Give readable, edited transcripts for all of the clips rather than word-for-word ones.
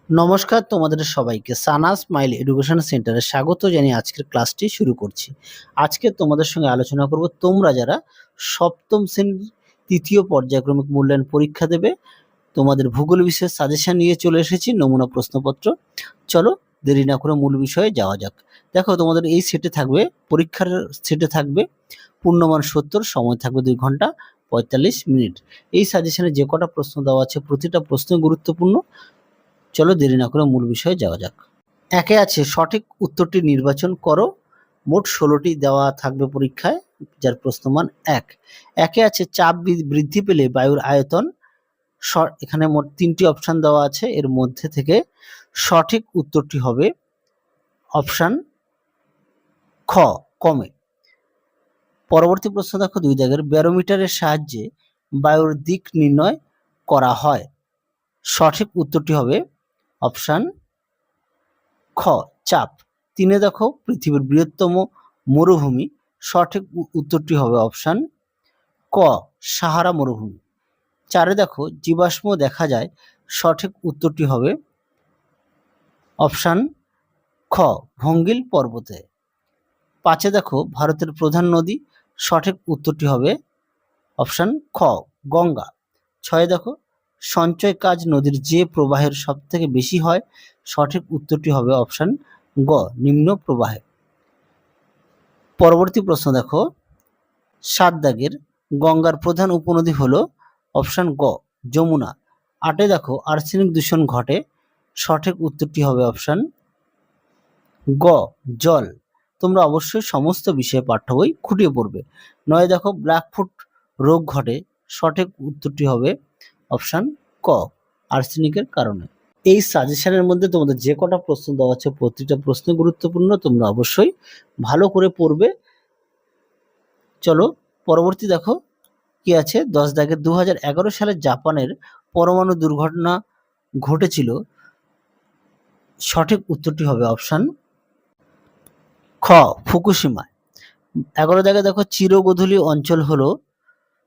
নমস্কার তোমাদের সবাইকে সানা স্মাইল এডুকেশন সেন্টারে স্বাগত জানিয়ে আজকের ক্লাসটি শুরু করছি। আজকে তোমাদের সঙ্গে আলোচনা করব তোমরা যারা সপ্তম শ্রেণীর তৃতীয় পর্যায়ক্রমিক মূল্যায়ন পরীক্ষা দেবে, তোমাদের ভূগোল বিষয়ের সাজেশন নিয়ে চলে এসেছি, নমুনা প্রশ্নপত্র। চলো দেরি না করে মূল বিষয়ে যাওয়া যাক। দেখো তোমাদের এই সেটে থাকবে, পরীক্ষার সেটে থাকবে পূর্ণমান 70, সময় থাকবে 2 ঘন্টা 45 মিনিট। এই সাজেশনে যে কটা প্রশ্ন দেওয়া আছে প্রতিটা প্রশ্ন গুরুত্বপূর্ণ। চলো দেরি না করে মূল বিষয়ে যাওয়া যাক। একে আছে সঠিক উত্তরটি নির্বাচন করো। মোট 16টি দেওয়া থাকবে পরীক্ষায়, যার প্রশ্নমান 1। একে আছে চাপ বৃদ্ধি পেলে বায়ুর আয়তন। এখানে মোট 3টি অপশন দেওয়া আছে, এর মধ্যে থেকে সঠিক উত্তরটি হবে অপশন খ, কমে। পরবর্তী প্রশ্ন দেখো 2 দাগের, ব্যারোমিটারের সাহায্যে বায়ুর দিক নির্ণয় করা হয়। সঠিক উত্তরটি হবে অপশন খ, চাপ। 3 দেখো পৃথিবীর বৃহত্তম মরুভূমি। সঠিক উত্তরটি হবে অপশন ক, সাহারা মরুভূমি। 4 দেখো জীবাশ্ম দেখা যায়। সঠিক উত্তরটি হবে অপশন খ, ভঙ্গিল পর্বতে। 5 দেখো ভারতের প্রধান নদী। সঠিক উত্তরটি হবে অপশন খ, গঙ্গা। 6 দেখো সঞ্চয় কাজ নদীর যে প্রবাহের সব থেকে বেশি হয়। সঠিক উত্তরটি হবে অপশন গ, নিম্ন প্রবাহে। পরবর্তী প্রশ্ন দেখো 7 দাগের, গঙ্গার প্রধান উপনদী হলো অপশন গ, যমুনা। 8 দেখো আর্সেনিক দূষণ ঘটে। সঠিক উত্তরটি হবে অপশন গ, জল। তোমরা অবশ্যই সমস্ত বিষয়ে পাঠ্য বই খুঁটিয়ে পড়বে। 9 দেখো ব্ল্যাকফুট রোগ ঘটে। সঠিক উত্তরটি হবে অপশন ক, আর্সেনিকের কারণে। এই সাজেশনের মধ্যে তোমাদের যে কটা প্রশ্ন দেওয়া আছে প্রতিটা প্রশ্ন গুরুত্বপূর্ণ, তোমরা অবশ্যই ভালো করে পড়বে। চলো পরবর্তী দেখো কি আছে 10 দাগের, 2011 সালে জাপানের পরমাণু দুর্ঘটনা ঘটেছিল। সঠিক উত্তরটি হবে অপশন খ, ফুকুশিমায়। 11 দাগে দেখো চিরগোধূলি অঞ্চল হলো।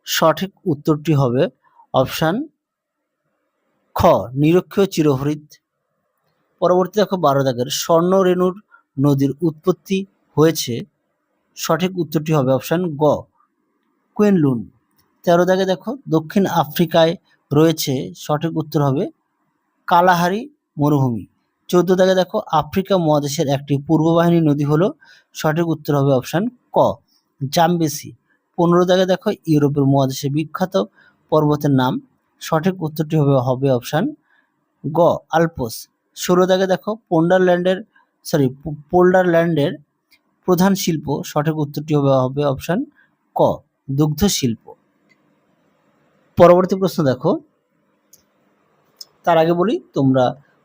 সঠিক উত্তরটি হবে অপশন খ, নিরক্ষীয় চিরহরিৎ। পরবর্তী দেখো 12 দাগের, স্বর্ণরেণুর নদীর উৎপত্তি হয়েছে। সঠিক উত্তরটি হবে অপশন গ, কুয়েনলুন। 13 দাগে দেখো দক্ষিণ আফ্রিকায় রয়েছে। সঠিক উত্তর হবে কালাহারি মরুভূমি। 14 দাগে দেখো আফ্রিকা মহাদেশের একটি পূর্ববাহিনী নদী হলো। সঠিক উত্তর হবে অপশন ক, জামবেসি। 15 দাগে দেখো ইউরোপের মহাদেশে বিখ্যাত পর্বতের নাম। সঠিক উত্তরটি হবে অপশন গ, আল্পস। 16 দাগে দেখো পোল্ডারল্যান্ডের প্রধান শিল্প। সঠিক উত্তরটি হবে অপশন ক, দুগ্ধ শিল্প। পরবর্তী প্রশ্ন দেখো, তার আগে বলি তোমরা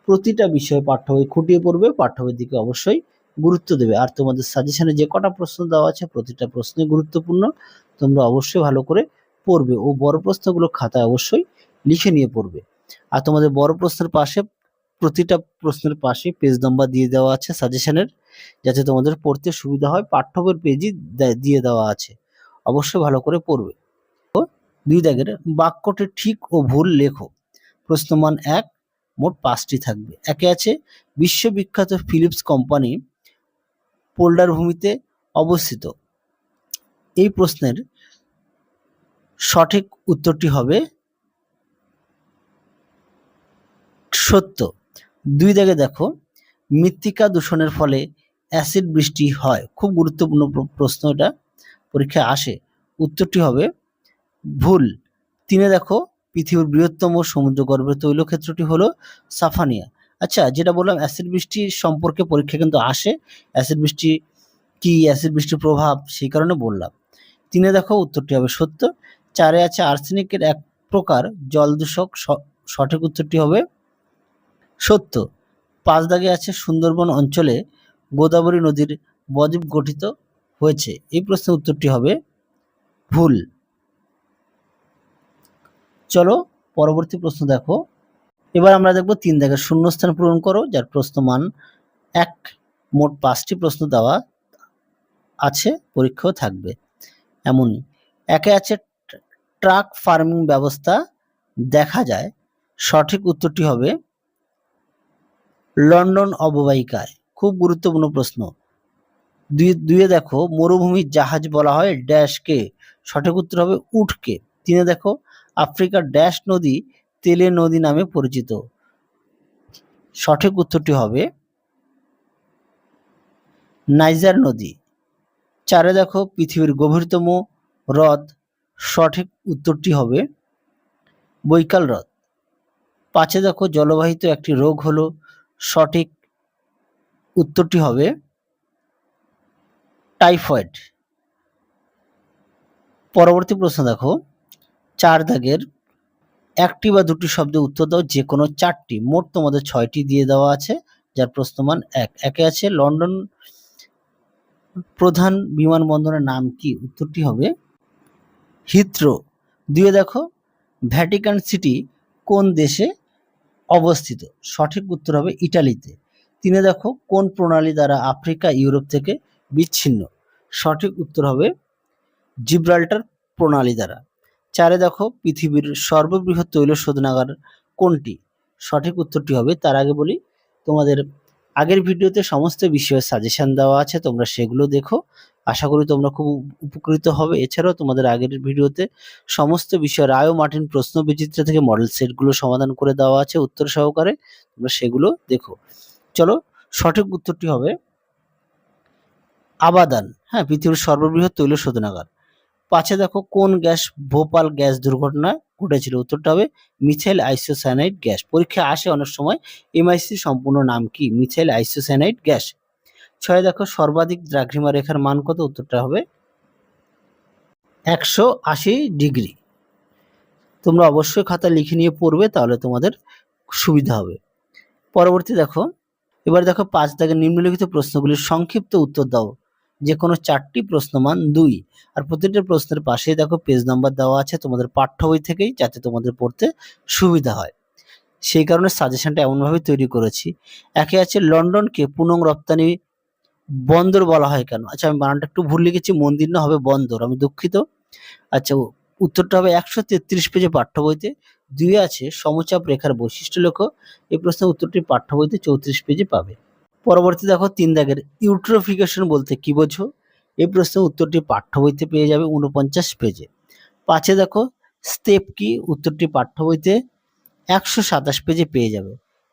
প্রতিটা বিষয়ে পাঠ্য বই খুঁটিয়ে পড়বে, পাঠ্য বইয়ের দিকে অবশ্যই গুরুত্ব দেবে। আর তোমাদের সাজেশনে যে কটা প্রশ্ন দেওয়া আছে প্রতিটা প্রশ্নই গুরুত্বপূর্ণ, তোমরা অবশ্যই ভালো করে পড়বে ও বড় প্রশ্নগুলো খাতায় অবশ্যই লিখে নিয়ে পড়বে। আর তোমাদের বড় প্রশ্নের পাশে, প্রতিটা প্রশ্নের পাশে পেজ নাম্বার দিয়ে দেওয়া আছে সাজেশনের, যাতে তোমাদের পড়তে সুবিধা হয়। পাঠ্য বইয়ের পেজই দিয়ে দেওয়া আছে, অবশ্যই ভালো করে পড়বে। 2 দাগের, বাক্যটি ঠিক ও ভুল লেখো। প্রশ্নমান 1, মোট 5টি থাকবে। একে আছে বিশ্ববিখ্যাত ফিলিপস কোম্পানি পোল্ডার ভূমিতে অবস্থিত। এই প্রশ্নের সঠিক উত্তরটি হবে সত্য। 2 দাগে দেখো মৃত্তিকা দূষণের ফলে অ্যাসিড বৃষ্টি হয়। খুব গুরুত্বপূর্ণ প্রশ্ন, এটা পরীক্ষায় আসে। উত্তরটি হবে ভুল। 3 দেখো পৃথিবীর বৃহত্তম সমুদ্রগর্ভের তৈলক্ষেত্রটি হলো সাফানিয়া। আচ্ছা, যেটা বললাম অ্যাসিড বৃষ্টি সম্পর্কে পরীক্ষা কিন্তু আসে, অ্যাসিড বৃষ্টি কি, অ্যাসিড বৃষ্টির প্রভাব, সেই কারণে বললাম। 3 দেখো উত্তরটি হবে সত্য। 4 আছে আর্সেনিকের এক প্রকার জল দূষক। সঠিক উত্তরটি হবে সত্য। 5 দাগে আছে সুন্দরবন অঞ্চলে গোদাবরী নদীর বদ্বীপ গঠিত হয়েছে। এই প্রশ্নের উত্তরটি হবে ভুল। চলো পরবর্তী প্রশ্ন দেখো। এবার আমরা দেখব 3 দাগের শূন্যস্থান পূরণ করো, যার প্রশ্নমান 1। মোট 5টি প্রশ্ন দেওয়া আছে, পরীক্ষাও থাকবে এমনই। একে আছে ট্রাক ফার্মিং ব্যবস্থা দেখা যায়। সঠিক উত্তরটি হবে লন্ডন অববাহিকায়, খুব গুরুত্বপূর্ণ প্রশ্ন। দুইয়ে দেখো মরুভূমির জাহাজ বলা হয় ড্যাশকে, সঠিক উত্তর হবে উটকে। তিনে দেখো আফ্রিকার ড্যাশ নদী তেলের নদী নামে পরিচিত, সঠিক উত্তরটি হবে নাইজার নদী। চারে দেখো পৃথিবীর গভীরতম হ্রদ, সঠিক উত্তরটি হবে বৈকাল হ্রদ। পাঁচে দেখো জলবাহিত একটি রোগ হলো, সঠিক উত্তরটি হবে টাইফয়েড। পরবর্তী প্রশ্ন দেখো 4 দাগের একটি বা দুটি শব্দে উত্তর দাও, যে কোনো 4টি। মোট তোমাদের 6টি দিয়ে দেওয়া আছে, যার প্রশ্নমান 1। একে আছে লন্ডন প্রধান বিমানবন্দরের নাম কি? উত্তরটি হবে হিথ্রো। 2 দেখো ভ্যাটিকান সিটি কোন দেশে অবস্থিত? সঠিক উত্তর হবে ইটালিতে। 3 দেখো কোন প্রণালী দ্বারা আফ্রিকা ইউরোপ থেকে বিচ্ছিন্ন? সঠিক উত্তর হবে জিব্রাল্টার প্রণালী দ্বারা। 4 দেখো পৃথিবীর সর্ববৃহৎ তৈল শোধনাগার কোনটি? সঠিক উত্তরটি হবে, তার আগে বলি তোমাদের আগের ভিডিওতে সমস্ত বিষয়ের সাজেশন দেওয়া আছে, তোমরা সেগুলো দেখো, আশা করি তোমরা খুব উপকৃত হবে। এছাড়াও তোমাদের আগের ভিডিওতে সমস্ত বিষয়ের রায় ও মার্টিন প্রশ্ন বিচিত্রা থেকে মডেল সেটগুলো সমাধান করে দেওয়া আছে উত্তর সহকারে, তোমরা সেগুলো দেখো। চলো, সঠিক উত্তরটি হবে আবাদান, হ্যাঁ, পৃথিবীর সর্ববৃহৎ তৈল শোধনাগার। 5 দেখো কোন গ্যাস ভোপাল গ্যাস দুর্ঘটনায় ঘটেছিল? উত্তরটা হবে মিথাইল আইসোসায়ানাইড গ্যাস। পরীক্ষায় আসে অনেক সময়, MIC সম্পূর্ণ নাম কি? Methyl isocyanide gas. 6 দেখো সর্বাধিক দ্রাঘিমা রেখার মান কত? উত্তরটা হবে 180 ডিগ্রি। তোমরা অবশ্যই খাতা লিখে নিয়ে পড়বে, তাহলে তোমাদের সুবিধা হবে। পরবর্তী দেখো, এবার দেখো 5 দাগের নিম্নলিখিত প্রশ্নগুলির সংক্ষিপ্ত উত্তর দাও, যে কোনো 4টি প্রশ্নমান 2। আর প্রতিটা প্রশ্নের পাশেই দেখো পেজ নাম্বার দেওয়া আছে তোমাদের পাঠ্য বই থেকেই, যাতে তোমাদের পড়তে সুবিধা হয়, সেই কারণে সাজেশনটা এমনভাবে তৈরি করেছি। একে আছে লন্ডনকে পুনঃ রপ্তানি বন্দর বলা হয় কেন? আচ্ছা, আমি বানানটা একটু ভুল লিখেছি, মন্দির না, হবে বন্দর, আমি দুঃখিত। আচ্ছা, উত্তরটা হবে 133 পেজে পাঠ্য বইতে। 2 আছে সমচাপ রেখার বৈশিষ্ট্য লেখো, এই প্রশ্নের উত্তরটি পাঠ্য বইতে 34 পেজে পাবে। পরবর্তী দেখো 3 দাগের ইউট্রোফিকেশন বলতে কি বোঝো? এই প্রশ্নের উত্তরটি পাঠ্য বইতে পেয়ে যাবে 49 পেজে। 5 দেখো স্টেপ কি? উত্তরটি পাঠ্য বইতে 127 পেজে পেয়ে যাবে।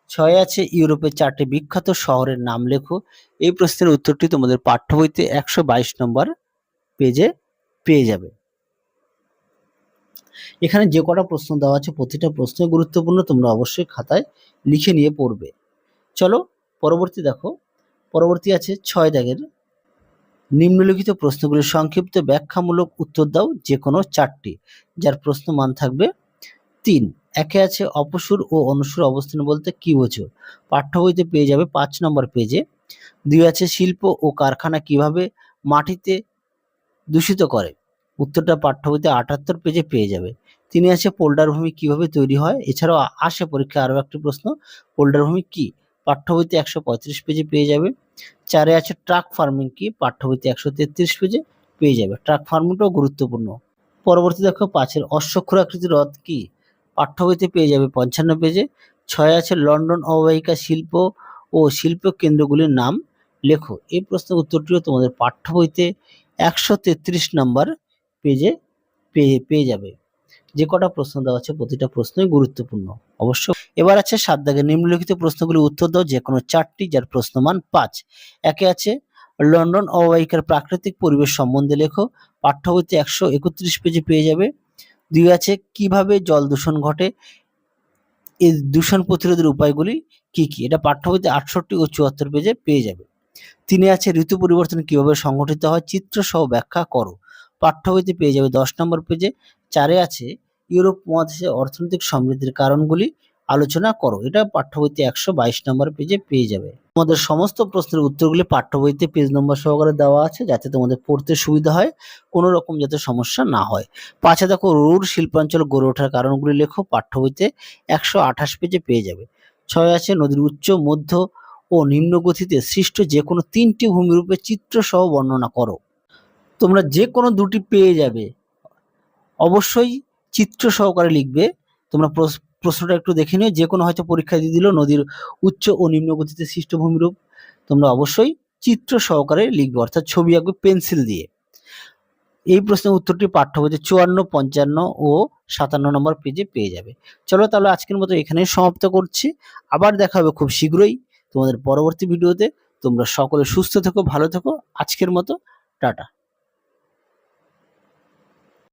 6 আছে ইউরোপের 4টি বিখ্যাত শহরের নাম লেখো, এই প্রশ্নের উত্তরটি তোমাদের পাঠ্য বইতে 122 নম্বর পেজে পেয়ে যাবে। এখানে যে কটা প্রশ্ন দেওয়া আছে প্রতিটা প্রশ্নই গুরুত্বপূর্ণ, তোমরা অবশ্যই খাতায় লিখে নিয়ে পড়বে। চলো, পরবর্তী দেখো, পরবর্তী আছে 6 দাগের নিম্নলিখিত প্রশ্নগুলির সংক্ষিপ্ত ব্যাখ্যামূলক উত্তর দাও, যে কোনো 4টি, যার প্রশ্ন মান থাকবে 3। একে আছে অপসুর ও অনুসুর অবস্থান বলতে কি বোঝো? পাঠ্য বইতে পেয়ে যাবে 5 নম্বর পেজে। 2 আছে শিল্প ও কারখানা কিভাবে মাটিতে দূষিত করে? উত্তরটা পাঠ্য বইতে 78 পেজে পেয়ে যাবে। 3 আছে পোল্ডার ভূমি কিভাবে তৈরি হয়? এছাড়াও আসে পরীক্ষায় আরও একটি প্রশ্ন, পোল্ডার ভূমি কি? পাঠ্য বইতে 135 পেজে পেয়ে যাবে। 4 আছে ট্রাক ফার্মিং কি? পাঠ্য বইতে 133 পেজে পেয়ে যাবে। ট্রাক ফার্মিংটাও গুরুত্বপূর্ণ। পরবর্তী দেখো 5 অশ্বক্ষুরাকৃতি হ্রদ কি? পাঠ্য বইতে পেয়ে যাবে 55 পেজে। 6 আছে লন্ডন অববাহিকা শিল্প ও শিল্প কেন্দ্রগুলির নাম লেখো, এই প্রশ্নের উত্তরটিও তোমাদের পাঠ্য বইতে 133 নম্বর পেজে পেয়ে যাবে। যে কটা প্রশ্ন দেওয়া আছে প্রতিটা প্রশ্নই গুরুত্বপূর্ণ অবশ্য। এবার আছে 7 দাগের নিম্নলিখিত প্রশ্নগুলি উত্তর দাও, যে কোনো 4টি, যার প্রশ্নমান 5। একে আছে লন্ডন অববাহিকার প্রাকৃতিক পরিবেশ সম্বন্ধে লেখো, পাঠ্য বইতে 131 পেজে পেয়ে যাবে। 2 আছে কিভাবে জল দূষণ ঘটে, এই দূষণ প্রতিরোধের উপায়গুলি কি কি? এটা পাঠ্য বইতে 68 ও 74 পেজে পেয়ে যাবে। 3 আছে ঋতু পরিবর্তন কিভাবে সংঘটিত হয়, চিত্র সহ ব্যাখ্যা করো, পাঠ্য বইতে পেয়ে যাবে 10 নম্বর পেজে। 4 আছে ইউরোপ মহাদেশে অর্থনৈতিক সমৃদ্ধির কারণগুলি আলোচনা করো, এটা পাঠ্য বইতে 122 নম্বর পেজে পেয়ে যাবে। তোমাদের সমস্ত প্রশ্নের উত্তরগুলি পাঠ্য বইতে পেজ নম্বর সহকারে দেওয়া আছে, যাতে তোমাদের পড়তে সুবিধা হয়, কোনো রকম যাতে সমস্যা না হয়। 5 দেখো রুর শিল্পাঞ্চল গড়ে ওঠার কারণগুলি লেখো, পাঠ্য বইতে 128 পেজে পেয়ে যাবে। 6 আছে নদীর উচ্চ, মধ্য ও নিম্ন গতিতে সৃষ্ট যে কোনো 3টি ভূমিরূপে চিত্র সহ বর্ণনা করো। তোমরা যে কোনো 2টি পেয়ে যাবে, অবশ্যই চিত্র সহকারে লিখবে। তোমরা প্রশ্নটা একটু দেখে নিও, যে কোনো হয়তো পরীক্ষায় দিয়ে দিল নদীর উচ্চ ও নিম্ন গতিতে সৃষ্ট ভূমিরূপ, তোমরা অবশ্যই চিত্র সহকারে লিখবে, অর্থাৎ ছবি আঁকবে পেন্সিল দিয়ে। এই প্রশ্নের উত্তরটি পাঠ্য বইতে 54, 55 ও 57 নম্বর পেজে পেয়ে যাবে। চলো তাহলে আজকের মতো এখানেই সমাপ্ত করছি। আবার দেখা হবে খুব শীঘ্রই তোমাদের পরবর্তী ভিডিওতে। তোমরা সকলে সুস্থ থেকো, ভালো থেকো। আজকের মতো টাটা।